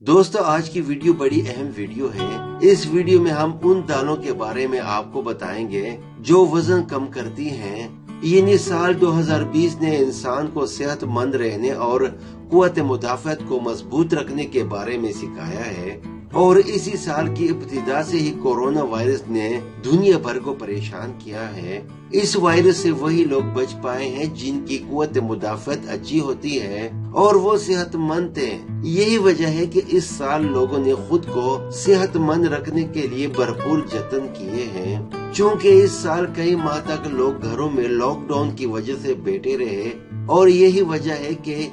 दोस्तों आज की वीडियो बड़ी अहम वीडियो है। इस वीडियो में हम उन दालों के बारे में आपको बताएंगे जो वजन कम करती हैं। यानी साल 2020 ने इंसान को सेहतमंद रहने और कुव्वत मुदाफ़त को मजबूत रखने के बारे में सिखाया है। और इसी साल की इब्तिदा से ही कोरोना वायरस ने दुनिया भर को परेशान किया है। इस वायरस से वही लोग बच पाए हैं जिनकी कुव्वत मुदाफ़त अच्छी होती है और वो सेहतमंद थे। यही वजह है कि इस साल लोगों ने खुद को सेहतमंद रखने के लिए भरपूर जतन किए हैं। चूँकि इस साल कई माह तक लोग घरों में लॉकडाउन की वजह से बैठे रहे और यही वजह है कि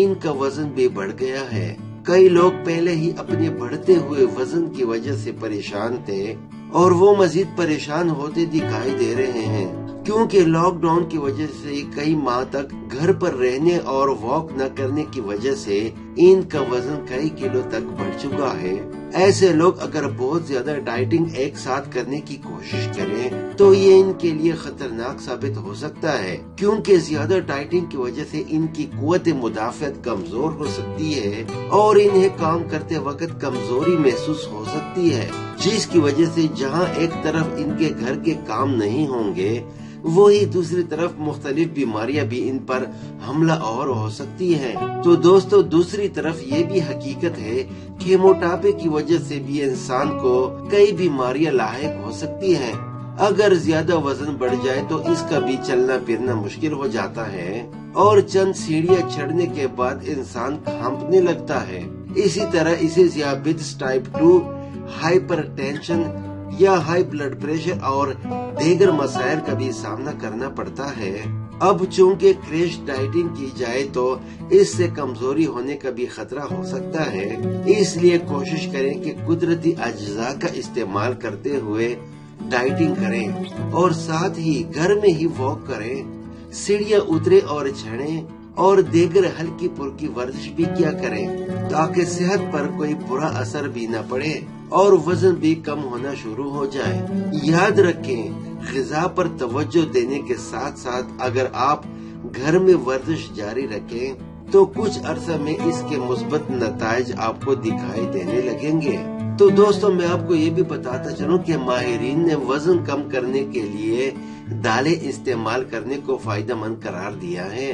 इनका वजन भी बढ़ गया है। कई लोग पहले ही अपने बढ़ते हुए वजन की वजह से परेशान थे और वो मजीद परेशान होते दिखाई दे रहे हैं, क्योंकि लॉकडाउन की वजह से कई माह तक घर पर रहने और वॉक न करने की वजह से इनका वजन कई किलो तक बढ़ चुका है। ऐसे लोग अगर बहुत ज्यादा डाइटिंग एक साथ करने की कोशिश करें तो ये इनके लिए खतरनाक साबित हो सकता है, क्योंकि ज्यादा डाइटिंग की वजह से इनकी कुव्वत मुदाफ़त कमजोर हो सकती है और इन्हें काम करते वक्त कमजोरी महसूस हो सकती है, जिसकी वजह से जहां एक तरफ इनके घर के काम नहीं होंगे वही दूसरी तरफ मुख्तलिफ बीमारियां भी इन पर हमला और हो सकती हैं। तो दोस्तों दूसरी तरफ ये भी हकीकत है कि मोटापे की वजह से भी इंसान को कई बीमारियां लाहिक हो सकती हैं। अगर ज्यादा वजन बढ़ जाए तो इसका भी चलना फिरना मुश्किल हो जाता है और चंद सीढ़ियां चढ़ने के बाद इंसान कांपने लगता है। इसी तरह इसे डायबिटीज टाइप 2, हाइपरटेंशन या हाई ब्लड प्रेशर और दीगर मसाइल का भी सामना करना पड़ता है। अब चूंकि क्रैश डाइटिंग की जाए तो इससे कमजोरी होने का भी खतरा हो सकता है, इसलिए कोशिश करें कि कुदरती अज्जा का इस्तेमाल करते हुए डाइटिंग करें और साथ ही घर में ही वॉक करें, सीढ़ियां उतरे और चढ़ें और दीगर हल्की फुल्की वर्जिश भी किया करें ताकि सेहत पर कोई बुरा असर भी न पड़े और वजन भी कम होना शुरू हो जाए। याद रखें, ग़िज़ा पर तवज्जो देने के साथ साथ अगर आप घर में वर्जिश जारी रखें तो कुछ अरसा में इसके मुस्बत नताइज आपको दिखाई देने लगेंगे। तो दोस्तों मैं आपको ये भी बताता चलूं कि माहिरीन ने वजन कम करने के लिए दालें इस्तेमाल करने को फायदेमंद करार दिया है।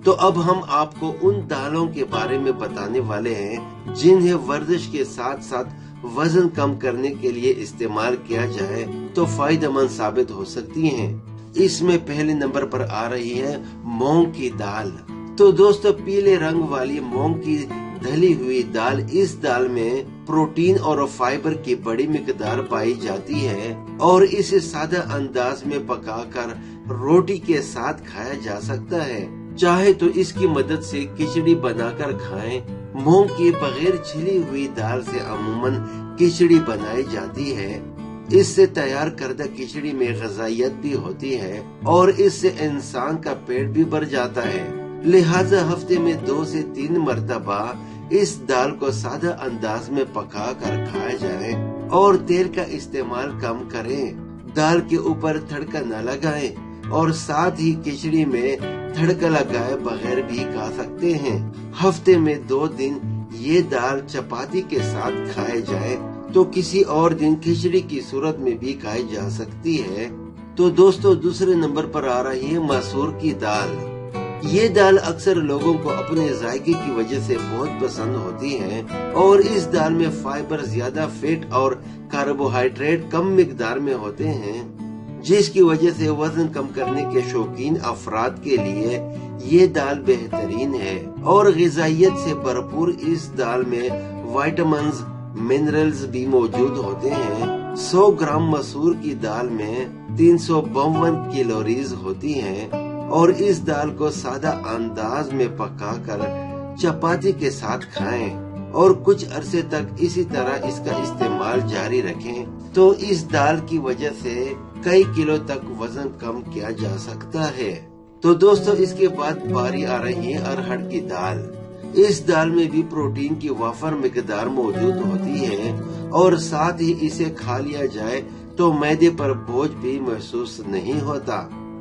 तो अब हम आपको उन दालों के बारे में बताने वाले हैं जिन्हें वर्जिश के साथ साथ वजन कम करने के लिए इस्तेमाल किया जाए तो फायदेमंद साबित हो सकती हैं। इसमें पहले नंबर पर आ रही है मूंग की दाल। तो दोस्तों पीले रंग वाली मूंग की धली हुई दाल, इस दाल में प्रोटीन और फाइबर की बड़ी मिकदार पाई जाती है और इसे सादा अंदाज में पकाकर रोटी के साथ खाया जा सकता है। चाहे तो इसकी मदद से खिचड़ी बनाकर खाएं। मूंग की बगैर छिली हुई दाल से अमूमन खिचड़ी बनाई जाती है। इससे तैयार करदा खिचड़ी में ग़िज़ाइयत भी होती है और इससे इंसान का पेट भी भर जाता है। लिहाजा हफ्ते में 2 से 3 मरतबा इस दाल को सादा अंदाज में पका कर खाया जाए और तेल का इस्तेमाल कम करें। दाल के ऊपर तड़का न लगाएं और साथ ही खिचड़ी में तड़का लगाए बगैर भी खा सकते हैं। हफ्ते में 2 दिन ये दाल चपाती के साथ खाए जाए तो किसी और दिन खिचड़ी की सूरत में भी खाई जा सकती है। तो दोस्तों दूसरे नंबर पर आ रही है मसूर की दाल। ये दाल अक्सर लोगों को अपने जायके की वजह से बहुत पसंद होती है और इस दाल में फाइबर ज्यादा, फैट और कार्बोहाइड्रेट कम मिकदार में होते हैं, जिसकी वजह से वजन कम करने के शौकीन अफराद के लिए ये दाल बेहतरीन है। और ग़िज़ाइयत से भरपूर इस दाल में विटामिन्स, मिनरल्स भी मौजूद होते हैं। 100 ग्राम मसूर की दाल में 352 कैलोरीज होती हैं और इस दाल को सादा अंदाज में पकाकर चपाती के साथ खाएं और कुछ अरसे तक इसी तरह इसका इस्तेमाल जारी रखें तो इस दाल की वजह से कई किलो तक वजन कम किया जा सकता है। तो दोस्तों इसके बाद बारी आ रही है अरहर की दाल। इस दाल में भी प्रोटीन की वाफर मिकदार मौजूद होती है और साथ ही इसे खा लिया जाए तो मैदे पर बोझ भी महसूस नहीं होता।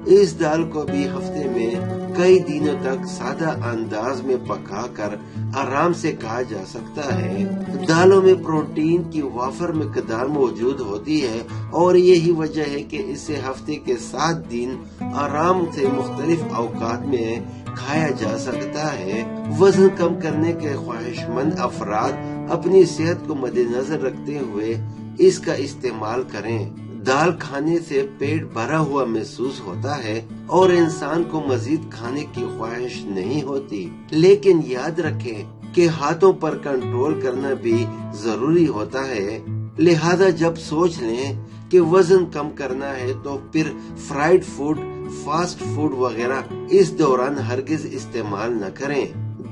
اس دال کو بھی ہفتے میں کئی دنوں تک سادہ انداز میں پکا کر آرام سے کھایا جا سکتا ہے۔ دالوں میں پروٹین کی وافر مقدار موجود ہوتی ہے اور یہی وجہ ہے کہ اسے ہفتے کے 7 دن آرام سے مختلف اوقات میں کھایا جا سکتا ہے۔ وزن کم کرنے کے خواہش مند افراد اپنی صحت کو مد نظر رکھتے ہوئے اس کا استعمال کریں۔ دال کھانے سے پیٹ بھرا ہوا محسوس ہوتا ہے اور انسان کو مزید کھانے کی خواہش نہیں ہوتی، لیکن یاد رکھیں کہ ہاتھوں پر کنٹرول کرنا بھی ضروری ہوتا ہے۔ لہذا جب سوچ لیں کہ وزن کم کرنا ہے تو پھر فرائیڈ فوڈ، فاسٹ فوڈ وغیرہ اس دوران ہرگز استعمال نہ کریں۔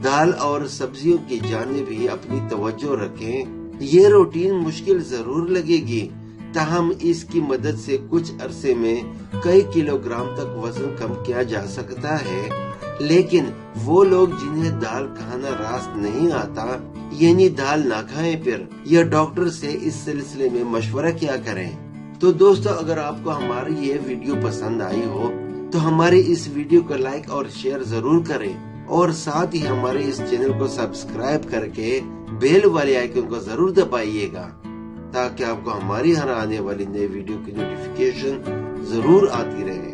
دال اور سبزیوں کی جانب بھی اپنی توجہ رکھیں۔ یہ روٹین مشکل ضرور لگے گی، تاہم اس کی مدد سے کچھ عرصے میں کئی کلو گرام تک وزن کم کیا جا سکتا ہے۔ لیکن وہ لوگ جنہیں دال کھانا راست نہیں آتا، یعنی دال نہ کھائیں پھر، یا ڈاکٹر سے اس سلسلے میں مشورہ کیا کریں۔ تو دوستو، اگر آپ کو ہماری یہ ویڈیو پسند آئی ہو تو ہمارے اس ویڈیو کو لائک اور شیئر ضرور کریں، اور ساتھ ہی ہمارے اس چینل کو سبسکرائب کر کے بیل والے آئیکن کو ضرور دبائیے گا، تاکہ آپ کو ہماری ہر آنے والی نئی ویڈیو کی نوٹیفیکیشن ضرور آتی رہے۔